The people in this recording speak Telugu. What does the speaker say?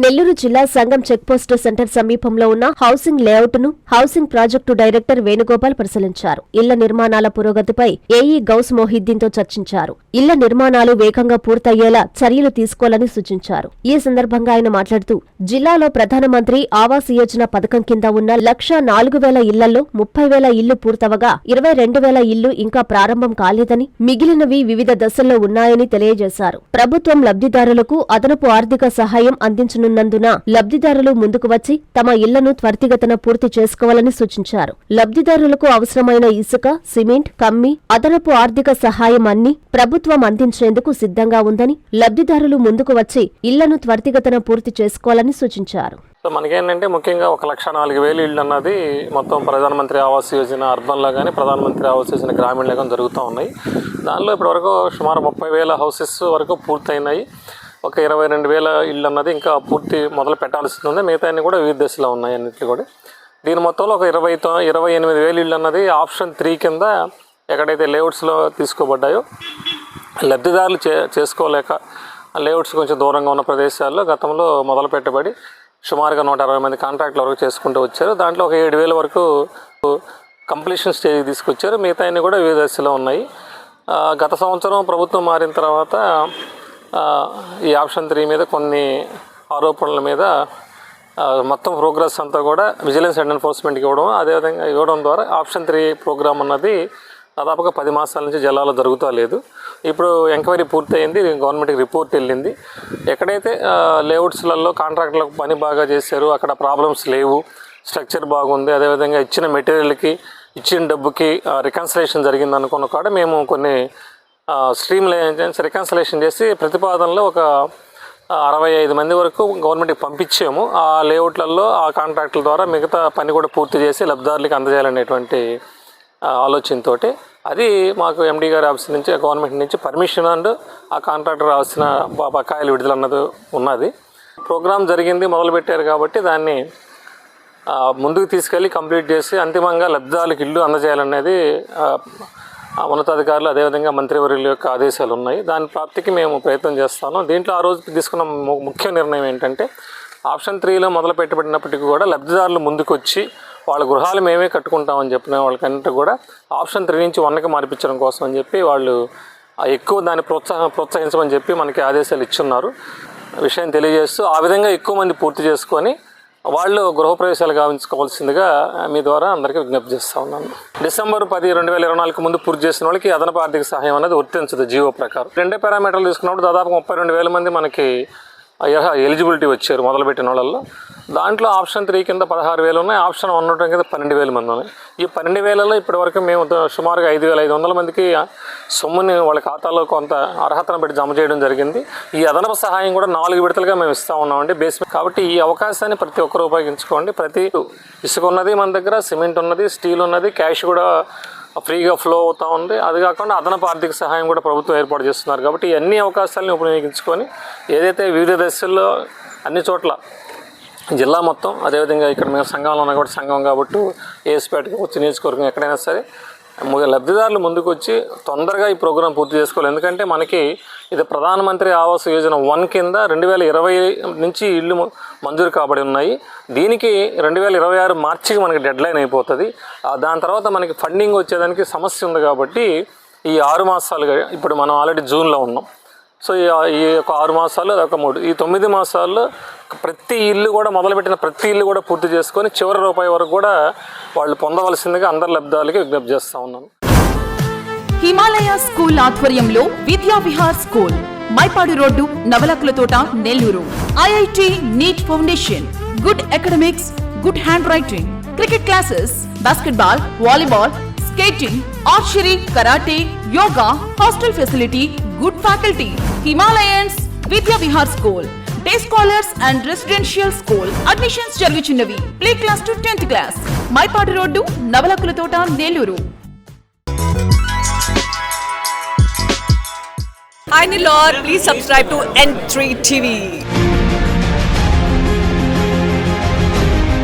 నెల్లూరు జిల్లా సంగం చెక్పోస్టు సెంటర్ సమీపంలో ఉన్న హౌసింగ్ లేఅవుట్ ను హౌసింగ్ ప్రాజెక్టు డైరెక్టర్ వేణుగోపాల్ పరిశీలించారు. ఇళ్ల నిర్మాణాల పురోగతిపై ఏఈ గౌస్ మొహిద్దీన్ తో చర్చించారు. ఇళ్ల నిర్మాణాలు వేగంగా పూర్తయ్యేలా చర్యలు తీసుకోవాలని సూచించారు. ఈ సందర్భంగా ఆయన మాట్లాడుతూ, జిల్లాలో ప్రధానమంత్రి ఆవాస్ యోజన పథకం కింద ఉన్న 1,04,000 ఇళ్లలో 30,000 ఇళ్లు పూర్తవగా 22,000 ఇళ్లు ఇంకా ప్రారంభం కాలేదని, మిగిలినవి వివిధ దశల్లో ఉన్నాయని తెలియజేశారు. ప్రభుత్వం లబ్ధిదారులకు అదనపు ఆర్థిక సహాయం అందించనున్నందున లబ్ధిదారులు ముందుకు వచ్చి తమ ఇళ్లను త్వరితగతిన పూర్తి చేసుకోవాలని సూచించారు. లబ్ధిదారులకు అవసరమైన ఇసుక, సిమెంట్, కమ్మి, అదనపు ఆర్థిక సహాయం అన్ని ప్రభుత్వం అందించేందుకు సిద్ధంగా ఉందని, లబ్ధిదారులు ముందుకు వచ్చి ఇళ్లను త్వరితగతిన పూర్తి చేసుకోవాలని సూచించారు. సో మనకేంటంటే ముఖ్యంగా 1,04,000 ఇళ్ళు అన్నది మొత్తం ప్రధానమంత్రి ఆవాస్ యోజన అర్బన్లో కానీ ప్రధానమంత్రి ఆవాస్ యోజన గ్రామీణలో కానీ జరుగుతూ ఉన్నాయి. దానిలో ఇప్పటివరకు సుమారు 30,000 హౌసెస్ వరకు పూర్తయినాయి. ఒక 22,000 ఇళ్ళు అన్నది ఇంకా పూర్తి మొదలు పెట్టాల్సి ఉంది. మిగతా అన్ని కూడా వివిధ దశలో ఉన్నాయి అన్నింటినీ కూడా. దీని మొత్తంలో ఒక 28,000 ఇళ్ళు అన్నది ఆప్షన్ 3 కింద ఎక్కడైతే లేఅవుట్స్లో తీసుకోబడ్డాయో లబ్ధిదారులు చేసుకోలేక లేఅవుట్స్ కొంచెం దూరంగా ఉన్న ప్రదేశాల్లో గతంలో మొదలు పెట్టబడి సుమారుగా 160 మంది కాంట్రాక్టుల వరకు చేసుకుంటూ వచ్చారు. దాంట్లో ఒక 7,000 వరకు కంప్లీషన్ స్టేజ్కి తీసుకొచ్చారు. మిగతా అన్ని కూడా వివిధ దశలో ఉన్నాయి. గత సంవత్సరం ప్రభుత్వం మారిన తర్వాత ఈ ఆప్షన్ 3 మీద కొన్ని ఆరోపణల మీద మొత్తం ప్రోగ్రెస్ అంతా కూడా విజిలెన్స్ అండ్ ఎన్ఫోర్స్మెంట్కి అదేవిధంగా ఇవ్వడం ద్వారా ఆప్షన్ 3 ప్రోగ్రామ్ అన్నది దాదాపుగా 10 మాసాల నుంచి జిల్లాలో జరుగుతూ లేదు. ఇప్పుడు ఎంక్వైరీ పూర్తయింది, గవర్నమెంట్కి రిపోర్ట్ వెళ్ళింది. ఎక్కడైతే లేఅవుట్స్లలో కాంట్రాక్టులకు పని బాగా చేశారు, అక్కడ ప్రాబ్లమ్స్ లేవు, స్ట్రక్చర్ బాగుంది, అదేవిధంగా ఇచ్చిన మెటీరియల్కి ఇచ్చిన డబ్బుకి రికన్సిలేషన్ జరిగింది అనుకున్న కూడా మేము కొన్ని రికన్సిలేషన్ చేసి ప్రతిపాదనలో ఒక 65 మంది వరకు గవర్నమెంట్కి పంపించాము. ఆ లేఅవుట్లలో ఆ కాంట్రాక్టుల ద్వారా మిగతా పని కూడా పూర్తి చేసి లబ్ధిదారులకి అందజేయాలనేటువంటి ఆలోచనతో అది మాకు ఎండీ గారి ఆఫీస్ నుంచి గవర్నమెంట్ నుంచి పర్మిషన్ అండ్ ఆ కాంట్రాక్టర్ రావాల్సిన బకాయిలు విడుదల అన్నది ఉన్నది. ప్రోగ్రామ్ జరిగింది, మొదలుపెట్టారు కాబట్టి దాన్ని ముందుకు తీసుకెళ్ళి కంప్లీట్ చేసి అంతిమంగా లబ్ధిదారులకు ఇల్లు అందజేయాలనేది ఉన్నతాధికారులు అదేవిధంగా మంత్రివర్యుల యొక్క ఆదేశాలు ఉన్నాయి. దాని ప్రాప్తికి మేము ప్రయత్నం చేస్తాము. దీంట్లో ఆ రోజు తీసుకున్న ముఖ్య నిర్ణయం ఏంటంటే ఆప్షన్ 3లో మొదలు పెట్టబడినప్పటికీ కూడా లబ్ధిదారులు ముందుకు వచ్చి వాళ్ళ గృహాలు మేమే కట్టుకుంటామని చెప్పిన వాళ్ళకంటే కూడా ఆప్షన్ 3 నుంచి 1కి మార్పించడం కోసం అని చెప్పి వాళ్ళు ఎక్కువ దాన్ని ప్రోత్సహించమని చెప్పి మనకి ఆదేశాలు ఇచ్చున్నారు. విషయం తెలియజేస్తూ ఆ విధంగా ఎక్కువ మంది పూర్తి చేసుకొని వాళ్ళు గృహప్రవేశాలు గావించుకోవాల్సిందిగా మీ ద్వారా అందరికీ విజ్ఞప్తి చేస్తూ ఉన్నాను. డిసెంబర్ 10, 2024 ముందు పూర్తి చేసిన వాళ్ళకి అదనపు ఆర్థిక సహాయం అనేది వర్తించదు జీవో ప్రకారం. 2 పారామీటర్లు తీసుకున్నప్పుడు దాదాపు 32,000 మంది మనకి ఎలిజిబిలిటీ వచ్చారు మొదలుపెట్టిన వాళ్ళల్లో. దాంట్లో ఆప్షన్ 3 కింద 16,000 ఉన్నాయి, ఆప్షన్ 1 కింద 12,000 మంది ఉన్నాయి. ఈ 12,000లో ఇప్పటివరకు మేము సుమారుగా 5,500 మందికి సొమ్ముని వాళ్ళ ఖాతాలో కొంత అర్హతను బట్టి జమ చేయడం జరిగింది. ఈ అదనపు సహాయం కూడా 4 విడతలుగా మేము ఇస్తూ ఉన్నామండి బేస్. కాబట్టి ఈ అవకాశాన్ని ప్రతి ఒక్కరు ఉపయోగించుకోండి. ప్రతి ఇసుక ఉన్నది మన దగ్గర, సిమెంట్ ఉన్నది, స్టీల్ ఉన్నది, క్యాష్ కూడా ఫ్రీగా ఫ్లో అవుతూ ఉంది. అది కాకుండా అదనపు ఆర్థిక సహాయం కూడా ప్రభుత్వం ఏర్పాటు చేస్తున్నారు. కాబట్టి ఈ అన్ని అవకాశాలను ఉపయోగించుకొని ఏదైతే వివిధ దశల్లో అన్ని చోట్ల జిల్లా మొత్తం అదేవిధంగా ఇక్కడ మేము సంఘంలో ఉన్న కూడా సంఘం కాబట్టి ఏఎస్పేటకి వచ్చి నియోజకవర్గం ఎక్కడైనా సరే లబ్ధిదారులు ముందుకు వచ్చి తొందరగా ఈ ప్రోగ్రాం పూర్తి చేసుకోవాలి. ఎందుకంటే మనకి ఇది ప్రధానమంత్రి ఆవాస్ యోజన 1 కింద 2020 నుంచి ఇళ్ళు మంజూరు కాబడి ఉన్నాయి. దీనికి 2026 మార్చికి మనకి డెడ్ లైన్ అయిపోతుంది. దాని తర్వాత మనకి ఫండింగ్ వచ్చేదానికి సమస్య ఉంది. కాబట్టి ఈ 6 మాసాలుగా ఇప్పుడు మనం ఆల్రెడీ జూన్లో ఉన్నాం. సో ఈ యొక్క 6 మాసాలు అదొక 3, ఈ 9 మాసాల్లో ప్రతి ఇల్లు కూడా మొదలుపెట్టిన ప్రతి ఇల్లు కూడా పూర్తి చేసుకొని చివరి రూపాయి వరకు కూడా వాళ్ళు పొందవలసిందిగా అందరి లబ్ధిదారులకి విజ్ఞప్తి చేస్తూ ఉన్నాను. హిమాలయ స్కూల్ ఆధ్వర్యంలో Vidya Vihar school, Maipadu road, Navalakulathota, Nellore. IIT NEET foundation, good academics, good handwriting, cricket classes, basketball, volleyball, skating, archery, karate, yoga, hostel facility, good faculty. Himalayans Vidya Vihar school, day scholars and residential school. Admissions జరుగుతున్నవి play class to 10th class. Maipadu road, Navalakulathota, Nellore. Hi Nilor, please subscribe to N3 TV.